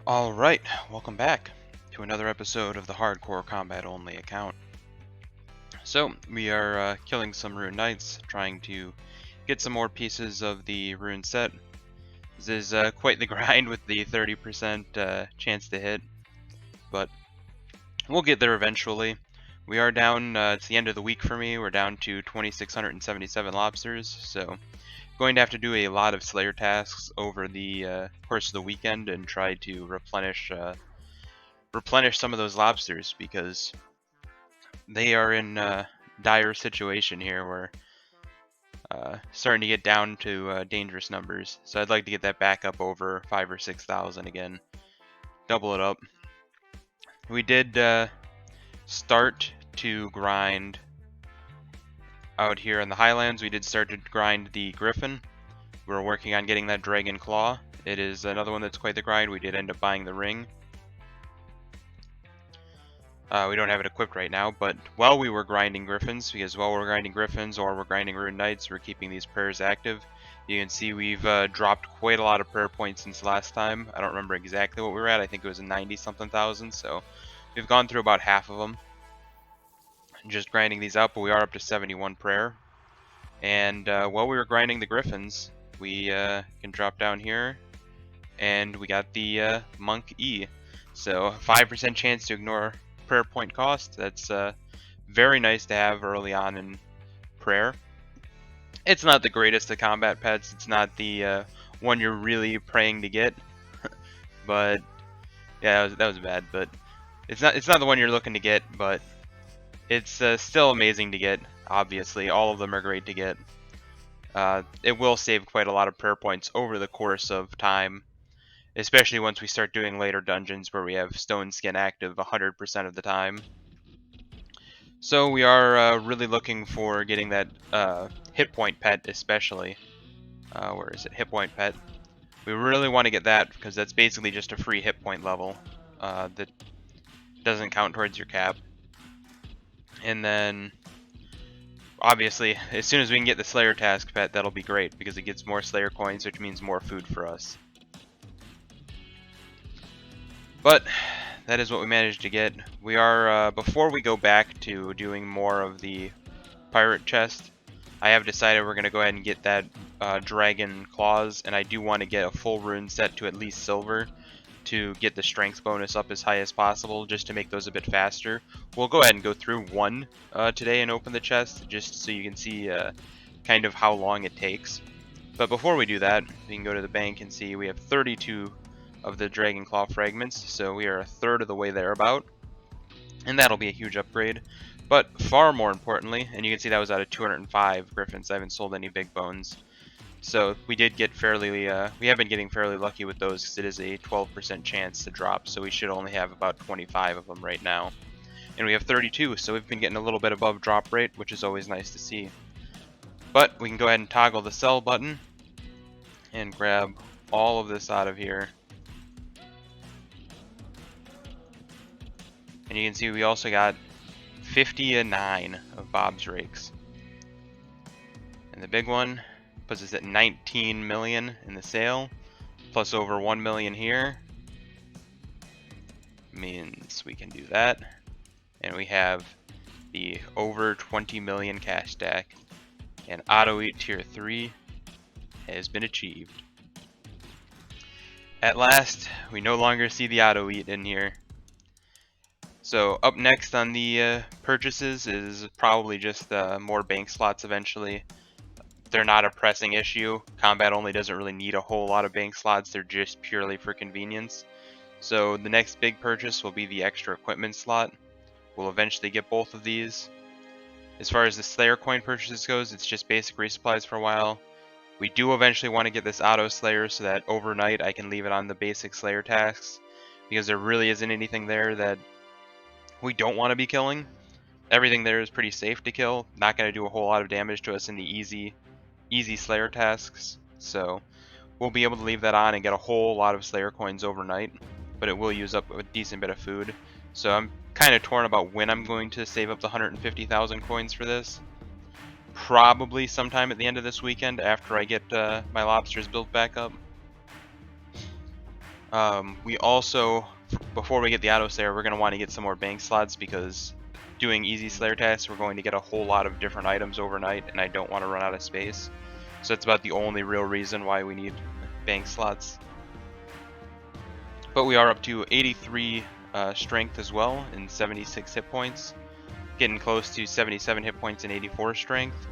Alright, welcome back to another episode of the Hardcore Combat Only account. So, we are killing some Rune Knights, trying to get some more pieces of the Rune set. This is quite the grind with the 30% chance to hit, but we'll get there eventually. We are down, it's the end of the week for me, we're down to 2,677 lobsters, so going to have to do a lot of Slayer tasks over the course of the weekend and try to replenish some of those lobsters because they are in dire situation here. We're starting to get down to dangerous numbers, so I'd like to get that back up over 5,000 or 6,000 again, double it up. We did start to grind out here in the Highlands. We did start to grind the Griffin. We're working on getting that Dragon Claw. It is another one that's quite the grind. We did end up buying the ring. We don't have it equipped right now, but while we were grinding Griffins, or we're grinding Rune Knights, we're keeping these prayers active. You can see we've dropped quite a lot of prayer points since last time. I don't remember exactly what we were at. I think it was 90-something thousand, so we've gone through about half of them. Just grinding these out, but we are up to 71 prayer. And while we were grinding the Griffins, we can drop down here, and we got the Monk E. So 5% chance to ignore prayer point cost. That's very nice to have early on in prayer. It's not the greatest of combat pets. It's not the one you're really praying to get, but yeah, that was bad. But it's not the one you're looking to get, but it's still amazing to get. Obviously, all of them are great to get. It will save quite a lot of prayer points over the course of time, especially once we start doing later dungeons where we have Stone Skin active 100% of the time. So we are really looking for getting that hit point pet, especially. Where is it? Hit point pet. We really want to get that because that's basically just a free hit point level that doesn't count towards your cap. And then, obviously, as soon as we can get the Slayer task pet, that'll be great because it gets more Slayer coins, which means more food for us. But that is what we managed to get. We are, before we go back to doing more of the pirate chest, I have decided we're going to go ahead and get that Dragon Claws, and I do want to get a full rune set to at least silver to get the strength bonus up as high as possible, just to make those a bit faster. We'll go ahead and go through one today and open the chest, just so you can see kind of how long it takes. But before we do that, we can go to the bank and see we have 32 of the Dragon Claw fragments, so we are a third of the way there about, and that'll be a huge upgrade. But far more importantly, and you can see that was out of 205 Griffins, I haven't sold any big bones, so we did get fairly, we have been getting fairly lucky with those because it is a 12% chance to drop, so we should only have about 25 of them right now. And we have 32, so we've been getting a little bit above drop rate, which is always nice to see. But we can go ahead and toggle the sell button and grab all of this out of here. And you can see we also got 59 of Bob's Rakes. And the big one puts us at 19 million in the sale, plus over 1 million here. Means we can do that. And we have the over 20 million cash stack. And Auto Eat Tier 3 has been achieved. At last, we no longer see the Auto Eat in here. So up next on the purchases is probably just more bank slots eventually. They're not a pressing issue. Combat only doesn't really need a whole lot of bank slots. They're just purely for convenience. So the next big purchase will be the extra equipment slot. We'll eventually get both of these. As far as the Slayer coin purchases goes, it's just basic resupplies for a while. We do eventually want to get this auto Slayer so that overnight I can leave it on the basic Slayer tasks, because there really isn't anything there that we don't want to be killing. Everything there is pretty safe to kill, not going to do a whole lot of damage to us in the easy Slayer tasks, so we'll be able to leave that on and get a whole lot of Slayer coins overnight, but it will use up a decent bit of food. So I'm kind of torn about when I'm going to save up the 150,000 coins for this. Probably sometime at the end of this weekend after I get my lobsters built back up. We also, before we get the auto slayer, we're going to want to get some more bank slots, because doing easy slayer tasks, we're going to get a whole lot of different items overnight, and I don't want to run out of space. So that's about the only real reason why we need bank slots. But we are up to 83 strength as well, and 76 hit points. Getting close to 77 hit points and 84 strength.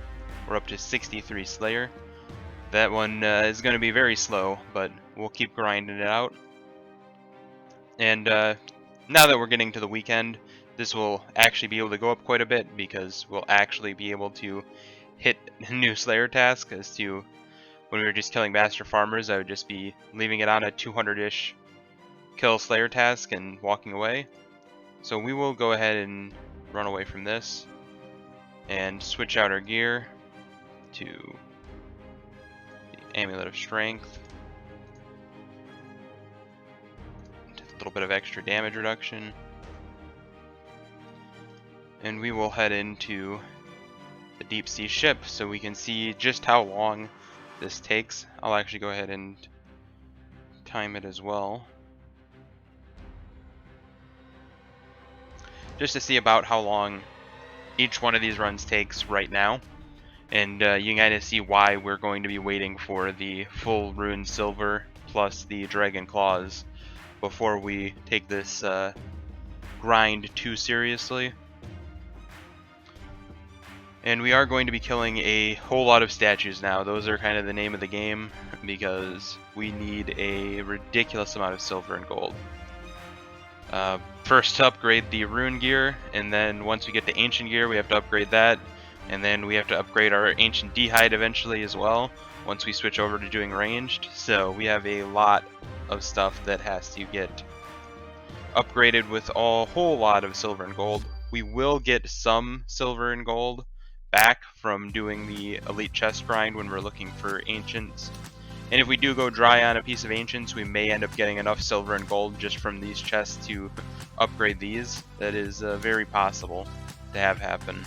We're up to 63 slayer. That one is going to be very slow, but we'll keep grinding it out. And now that we're getting to the weekend, this will actually be able to go up quite a bit, because we'll actually be able to hit new slayer tasks. As to when we were just killing master farmers, I would just be leaving it on a 200-ish kill slayer task and walking away. So we will go ahead and run away from this and switch out our gear to the Amulet of Strength. A little bit of extra damage reduction. And we will head into the deep sea ship so we can see just how long this takes. I'll actually go ahead and time it as well, just to see about how long each one of these runs takes right now. And you can kind of see why we're going to be waiting for the full Rune Silver plus the Dragon Claws before we take this grind too seriously. And we are going to be killing a whole lot of statues now. Those are kind of the name of the game, because we need a ridiculous amount of silver and gold. First to upgrade the rune gear, and then once we get to ancient gear, we have to upgrade that, and then we have to upgrade our ancient d'hide eventually as well, once we switch over to doing ranged. So we have a lot of stuff that has to get upgraded with a whole lot of silver and gold. We will get some silver and gold back from doing the elite chest grind when we're looking for ancients. And if we do go dry on a piece of ancients, we may end up getting enough silver and gold just from these chests to upgrade these. That is very possible to have happen.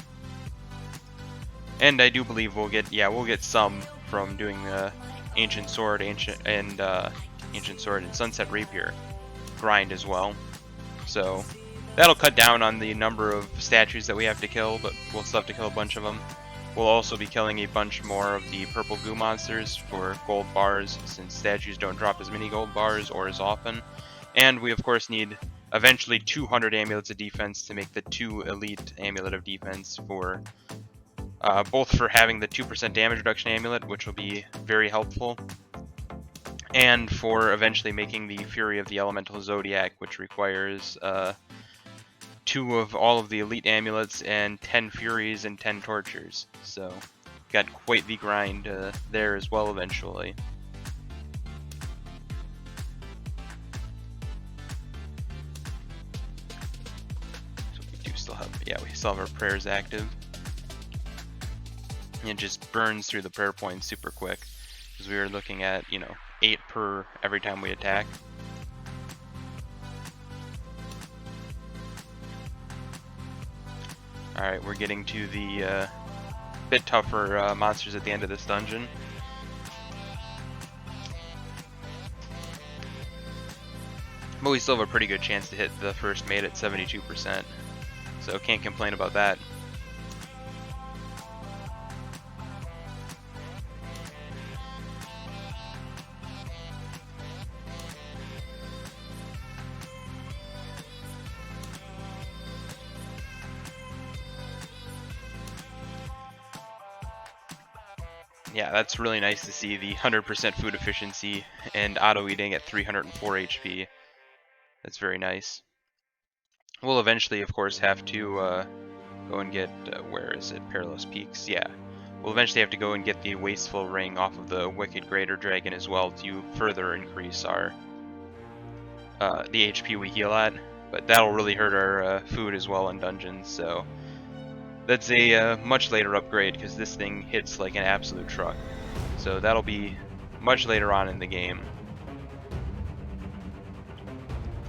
And I do believe we'll get some from doing ancient sword, ancient sword, and sunset rapier grind as well. So that'll cut down on the number of statues that we have to kill, but we'll still have to kill a bunch of them. We'll also be killing a bunch more of the purple goo monsters for gold bars, since statues don't drop as many gold bars or as often. And we of course need eventually 200 amulets of defense to make the 2 elite amulet of defense, for both for having the 2% damage reduction amulet, which will be very helpful, and for eventually making the Fury of the Elemental Zodiac, which requires 2 of all of the elite amulets and 10 Furies and 10 Tortures. So got quite the grind there as well eventually. So we do still have, we still have our prayers active. It just burns through the prayer points super quick, because we were looking at, 8 per every time we attack. Alright, we're getting to the bit tougher monsters at the end of this dungeon. But we still have a pretty good chance to hit the first mate at 72%, so can't complain about that. Yeah, that's really nice to see, the 100% food efficiency and auto eating at 304 HP. That's very nice. We'll eventually, of course, have to go and get, where is it? Perilous Peaks, yeah. We'll eventually have to go and get the Wasteful Ring off of the Wicked Greater Dragon as well to further increase our the HP we heal at. But that'll really hurt our food as well in dungeons, so that's a much later upgrade, because this thing hits like an absolute truck. So that'll be much later on in the game.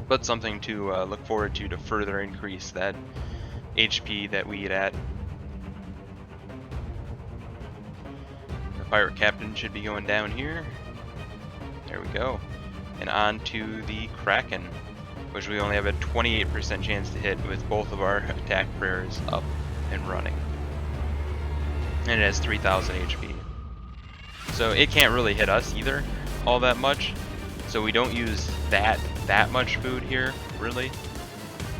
But something to look forward to further increase that HP that we eat at. The pirate captain should be going down here. There we go. and on to the Kraken, which we only have a 28% chance to hit with both of our attack prayers up and running. And it has 3000 HP. So it can't really hit us either all that much. So we don't use that much food here, really.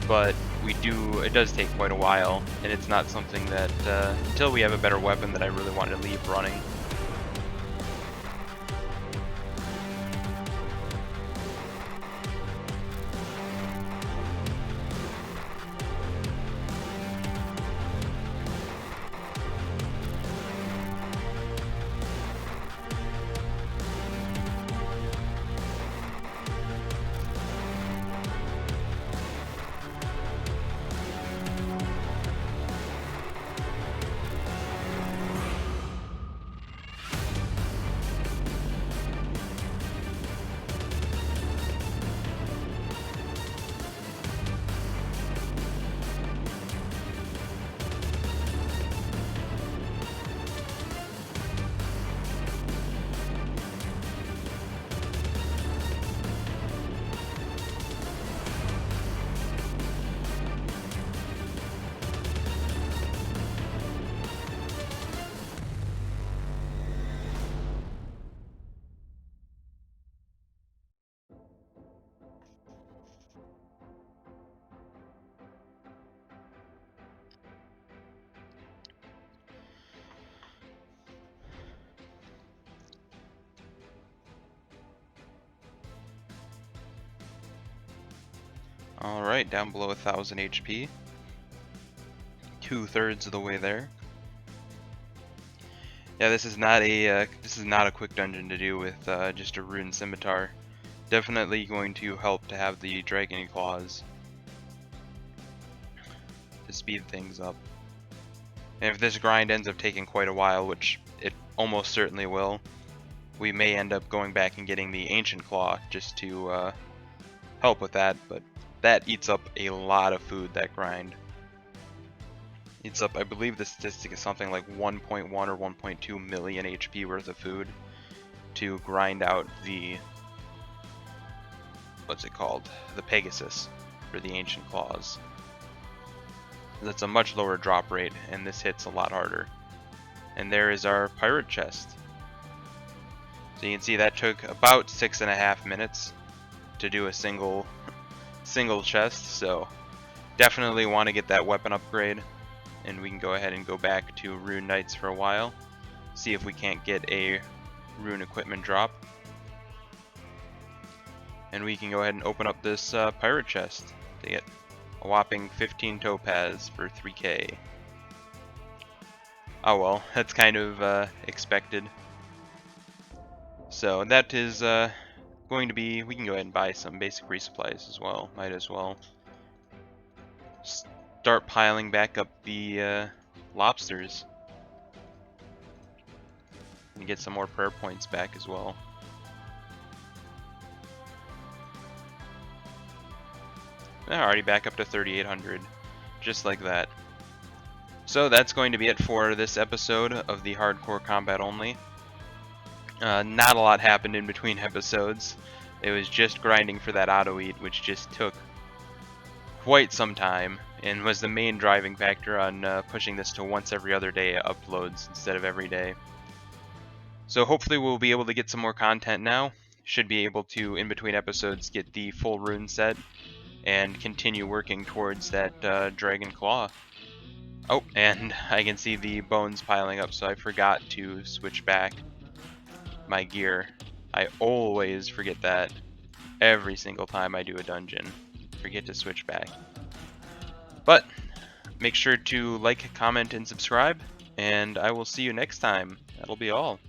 But we do, it does take quite a while, and it's not something that, until we have a better weapon, that I really want to leave running. Alright, down below 1000 HP. 2/3 of the way there. Yeah, this is not a quick dungeon to do with just a rune scimitar. Definitely going to help to have the dragon claws to speed things up. And if this grind ends up taking quite a while, which it almost certainly will, we may end up going back and getting the ancient claw just to help with that, but that eats up a lot of food, that grind. Eats up, I believe the statistic is something like 1.1 or 1.2 million HP worth of food to grind out the, what's it called? The Pegasus for the ancient claws. That's a much lower drop rate, and this hits a lot harder. And there is our pirate chest. So you can see that took about 6.5 minutes to do a single chest, so definitely want to get that weapon upgrade, and we can go ahead and go back to Rune Knights for a while, see if we can't get a rune equipment drop, and we can go ahead and open up this pirate chest to get a whopping 15 topaz for 3k. Oh well, that's kind of expected. So that is going to be, we can go ahead and buy some basic resupplies as well, might as well. Start piling back up the lobsters. And get some more prayer points back as well. Already back up to 3,800, just like that. So that's going to be it for this episode of the Hardcore Combat Only. Not a lot happened in between episodes. It was just grinding for that auto eat, which just took quite some time and was the main driving factor on pushing this to once every other day uploads instead of every day. So hopefully we'll be able to get some more content now. Should be able to, in between episodes, get the full rune set and continue working towards that dragon claw. Oh, and I can see the bones piling up, so I forgot to switch back my gear. I always forget that every single time I do a dungeon. Forget to switch back. But make sure to like, comment, and subscribe, and I will see you next time. That'll be all.